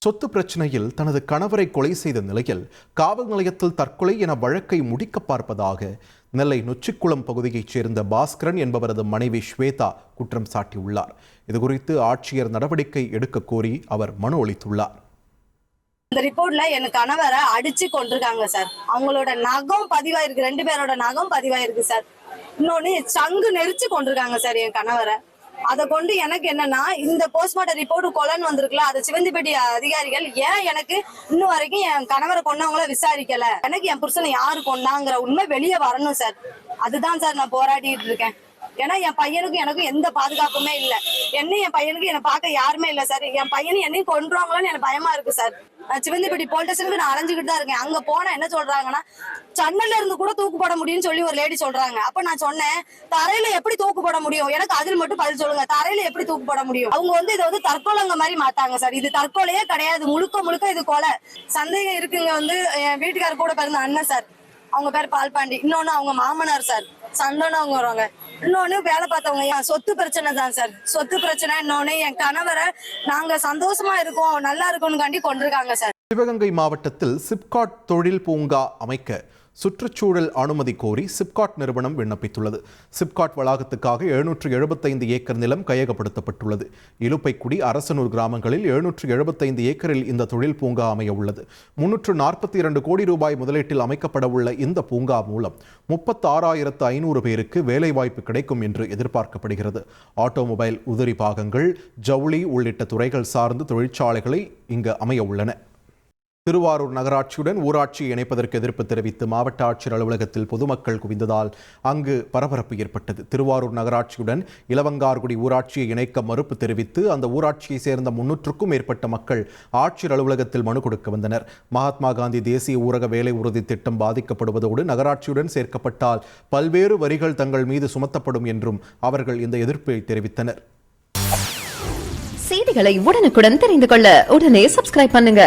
சொத்து பிரச்சனையில் தனது கணவரை கொலை செய்த நிலையில் காவல் நிலையத்தில் தற்கொலை என வழக்கை முடிக்க பார்ப்பதாக நெல்லை நொச்சிக்குளம் பகுதியைச் சேர்ந்த பாஸ்கரன் என்பவரது மனைவி ஸ்வேதா குற்றம் சாட்டியுள்ளார். இதுகுறித்து ஆட்சியர் நடவடிக்கை எடுக்க கோரி அவர் மனு அளித்துள்ளார். இந்த ரிப்போர்ட்ல என் கணவரை அடிச்சு கொண்டிருக்காங்க சார். அவங்களோட நகம் பதிவாயிருக்கு, 2 பேரோட நகம் பதிவாயிருக்கு சார். இன்னொன்னு சங்கு நெரிச்சு கொண்டிருக்காங்க சார் என் கணவரை. அதை கொண்டு எனக்கு என்னன்னா, இந்த போஸ்ட்மார்ட்டம் ரிப்போர்ட் கொலைன்னு வந்திருக்குல்ல, அதை சிவந்திப்பட்டி அதிகாரிகள் ஏன் எனக்கு இன்னும் வரைக்கும் என் கணவரை கொண்டவங்கள விசாரிக்கல, எனக்கு என் புருஷனை யாரு கொண்டாங்கிற உண்மை வெளியே வரணும் சார். அதுதான் சார் நான் போராடிட்டு இருக்கேன். ஏன்னா என் பையனுக்கும் எனக்கும் எந்த பாதுகாப்புமே இல்லை. என் பையனுக்கு என்னை பார்க்க யாருமே இல்லை சார். என் பையனும் என்னையும் கொண்டுருவாங்களோன்னு எனக்கு பயமா இருக்கு சார். சிவந்திப்பட்டி போலீஸ் ஸ்டேஷனுக்கு நான் அலைஞ்சுக்கிட்டு தான் இருக்கேன். அங்க போனா என்ன சொல்றாங்கன்னா, சன்னல்ல இருந்து கூட தூக்கு போட முடியும்னு சொல்லி ஒரு லேடி சொல்றாங்க. அப்ப நான் சொன்னேன், தரையில எப்படி தூக்கு போட முடியும், எனக்கு அதில் மட்டும் பதில் சொல்லுங்க, தரையில எப்படி தூக்கு போட முடியும். அவங்க இதை தற்கொலைங்க மாதிரி மாத்தாங்க சார். இது தற்கொலையே கிடையாது, முழுக்க முழுக்க இது கொலை. சந்தேகம் இருக்குங்க. என் வீட்டுக்காரர் கூட பிறந்த அண்ணன் சார், அவங்க பேர் பால்பாண்டி. இன்னொன்னு அவங்க மாமனார் சார் சந்தோன்னு அவங்க வருவாங்க. இன்னொன்னு வேலை பார்த்தவங்க. சொத்து பிரச்சனை தான் சார், சொத்து பிரச்சனை. இன்னொன்னு என் கணவரை நாங்க சந்தோஷமா இருக்கோம், நல்லா இருக்கோம்னு கொண்டிருக்காங்க சார். சிவகங்கை மாவட்டத்தில் சிப்காட் தொழில் பூங்கா அமைக்க சுற்றுச்சூழல் அனுமதி கோரி சிப்காட் நிறுவனம் விண்ணப்பித்துள்ளது. சிப்காட் வளாகத்துக்காக 775 ஏக்கர் நிலம் கையகப்படுத்தப்பட்டுள்ளது. இலுப்பைக்குடி, அரசனூர் கிராமங்களில் 775 ஏக்கரில் இந்த தொழில் பூங்கா அமைய உள்ளது. 342 கோடி ரூபாய் முதலீட்டில் அமைக்கப்பட உள்ள இந்த பூங்கா மூலம் 36,500 பேருக்கு வேலைவாய்ப்பு கிடைக்கும் என்று எதிர்பார்க்கப்படுகிறது. ஆட்டோமொபைல், உதிரி பாகங்கள், ஜவுளி உள்ளிட்ட துறைகள் சார்ந்து தொழிற்சாலைகளை இங்கு அமைய உள்ளன. திருவாரூர் நகராட்சியுடன் ஊராட்சியை இணைப்பதற்கு எதிர்ப்பு தெரிவித்து மாவட்ட ஆட்சியர் அலுவலகத்தில் பொதுமக்கள் குவிந்ததால் அங்கு பரபரப்பு ஏற்பட்டது. திருவாரூர் நகராட்சியுடன் இளவங்கார்குடி ஊராட்சியை இணைக்க மறுப்பு தெரிவித்து அந்த ஊராட்சியை சேர்ந்த 300க்கும் மேற்பட்ட மக்கள் ஆட்சியர் அலுவலகத்தில் மனு கொடுக்க வந்தனர். மகாத்மா காந்தி தேசிய ஊரக வேலை உறுதி திட்டம் பாதிக்கப்படுவதோடு நகராட்சியுடன் சேர்க்கப்பட்டால் பல்வேறு வரிகள் தங்கள் மீது சுமத்தப்படும் என்றும் அவர்கள் இந்த எதிர்ப்பை தெரிவித்தனர். செய்திகளை உடனுக்குடன் தெரிந்து கொள்ள உடனே சப்ஸ்கிரைப் பண்ணுங்க.